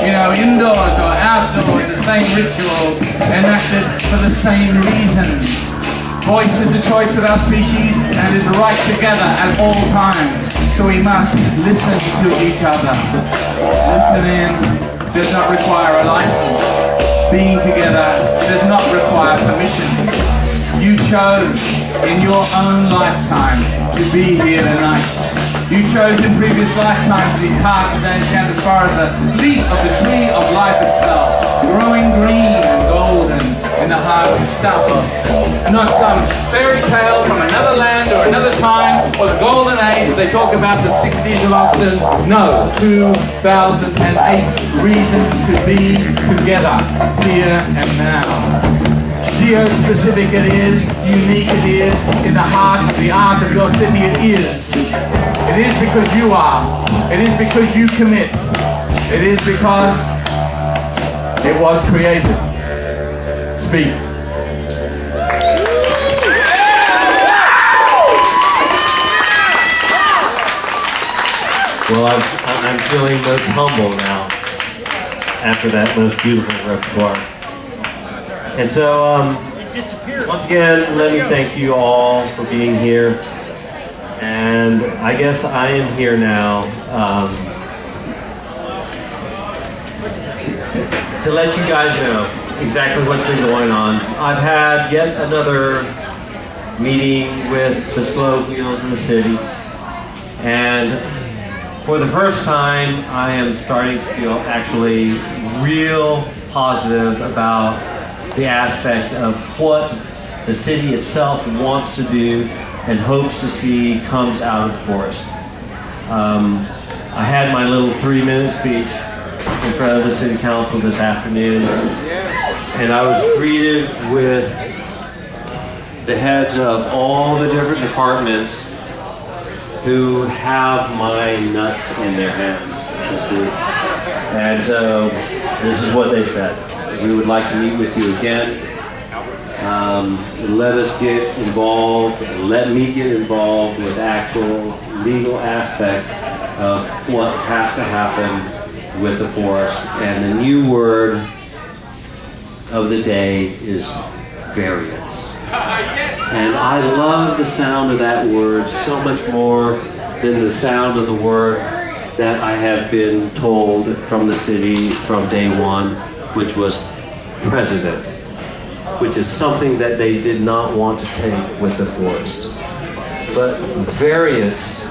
You know, indoors or outdoors, the same rituals enacted for the same reasons. Voice is a choice of our species and is right together at all times. So we must listen to each other. Listening does not require a license. Being together does not require permission. You chose in your own lifetime to be here tonight. You chose in previous lifetimes to be part of the Enchanted Forest, the leaf of the tree of life itself, growing green and golden in the heart of Southwest. Not some fairy tale from another land or another time, or the golden age that they talk about the 60s of Austin. No, 2008 reasons to be together, here and now. Geo-specific it is, unique it is, in the heart of the art of your city it is. It is because you are. It is because you commit. It is because it was created. Speak. Well, I'm feeling most humble now after that most beautiful repertoire. And so, once again, let me thank you all for being here. And I guess I am here now to let you guys know exactly what's been going on. I've had yet another meeting with the slow wheels in the city. And for the first time, I am starting to feel actually real positive about the aspects of what the city itself wants to do and hopes to see comes out of the forest. I had my little 3-minute speech in front of the city council this afternoon, and I was greeted with the heads of all the different departments who have my nuts in their hands, so to speak. And so this is what they said. We would like to meet with you again. Let us get involved, let me get involved with actual legal aspects of what has to happen with the forest. And the new word of the day is variance. And I love the sound of that word so much more than the sound of the word that I have been told from the city from day one, which was president, which is something that they did not want to take with the forest. But variance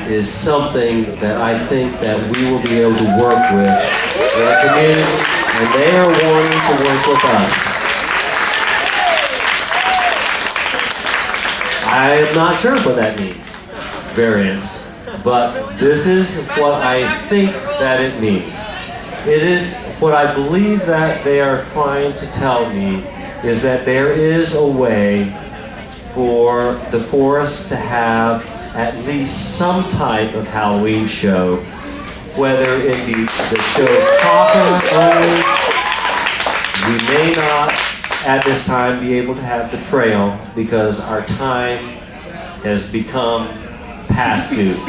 is something that I think that we will be able to work with in a community, and they are wanting to work with us. I am not sure what that means, variance, but this is what I think that it means. It is what I believe that they are trying to tell me is that there is a way for the forest to have at least some type of Halloween show, whether it be the show proper only. We may not at this time be able to have the trail because our time has become past due.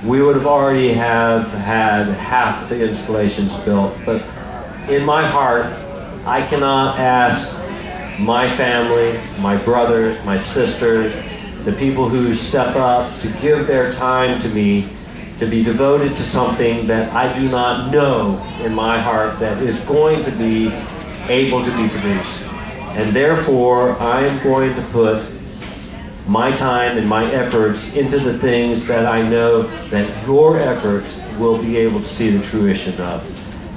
We would have already had half the installations built, but in my heart, I cannot ask my family, my brothers, my sisters, the people who step up to give their time to me to be devoted to something that I do not know in my heart that is going to be able to be produced. And therefore, I am going to put my time and my efforts into the things that I know that your efforts will be able to see the fruition of.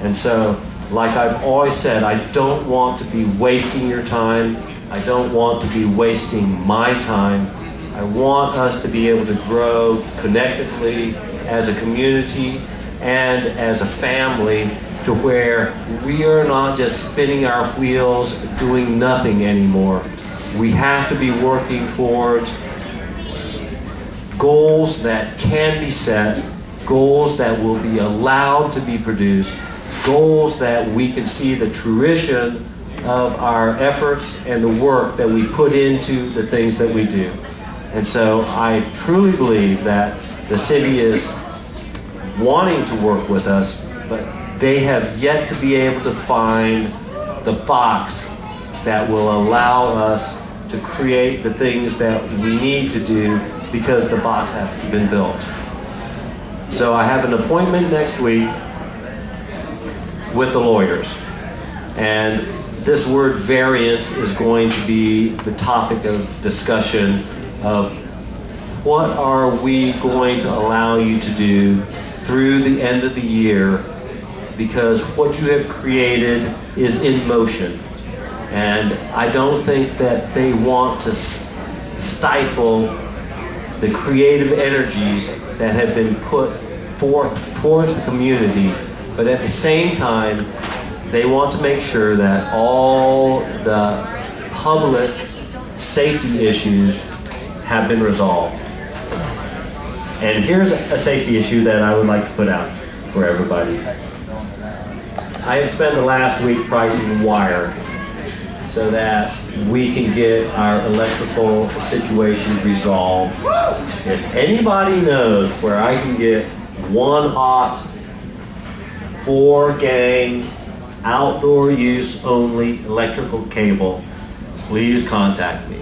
And so, like I've always said, I don't want to be wasting your time. I don't want to be wasting my time. I want us to be able to grow connectively as a community and as a family to where we are not just spinning our wheels doing nothing anymore. We have to be working towards goals that can be set, goals that will be allowed to be produced, goals that we can see the fruition of our efforts and the work that we put into the things that we do. And so I truly believe that the city is wanting to work with us, but they have yet to be able to find the box that will allow us to create the things that we need to do because the box has been built. So I have an appointment next week with the lawyers. And this word variance is going to be the topic of discussion of what are we going to allow you to do through the end of the year, because what you have created is in motion. And I don't think that they want to stifle the creative energies that have been put forth towards the community, but at the same time, they want to make sure that all the public safety issues have been resolved. And here's a safety issue that I would like to put out for everybody. I have spent the last week pricing wire so that we can get our electrical situations resolved. If anybody knows where I can get 1-aught, 4-gang, outdoor use only electrical cable, please contact me.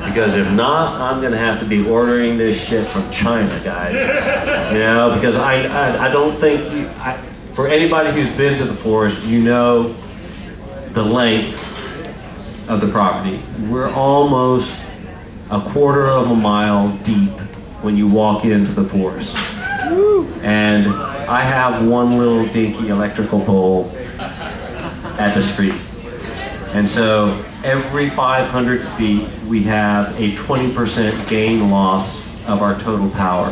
Because if not, I'm gonna have to be ordering this shit from China, guys. You know, because I don't think for anybody who's been to the forest, you know the length of the property. We're almost a quarter of a mile deep when you walk into the forest. And I have one little dinky electrical pole at the street. And so every 500 feet, we have a 20% gain loss of our total power.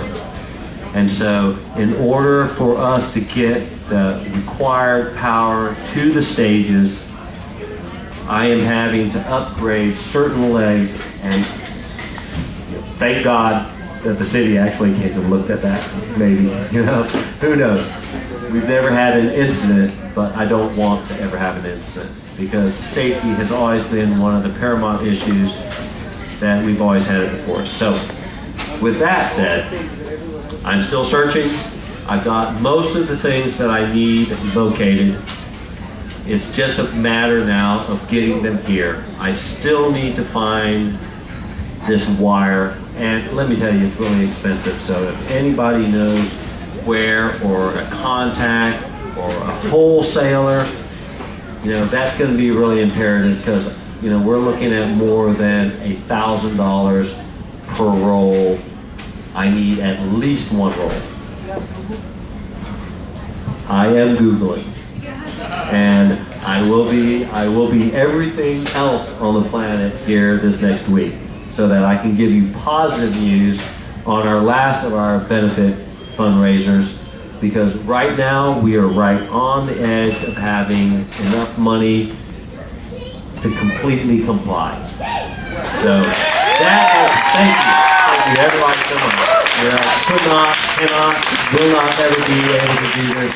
And so in order for us to get the required power to the stages, I am having to upgrade certain legs, and thank God that the city actually came and looked at that, maybe, you know, who knows. We've never had an incident, but I don't want to ever have an incident, because safety has always been one of the paramount issues that we've always had at the forest. So with that said, I'm still searching. I've got most of the things that I need located. It's just a matter now of getting them here. I still need to find this wire, and let me tell you, it's really expensive. So if anybody knows where, or a contact, or a wholesaler, you know, that's going to be really imperative, because, you know, we're looking at more than $1,000 per roll. I need at least one roll. I am Googling, and I will be everything else on the planet here this next week, so that I can give you positive news on our last of our benefit fundraisers, because right now we are right on the edge of having enough money to completely comply. So thank you everybody so much. You know, cannot, will not ever be able to do this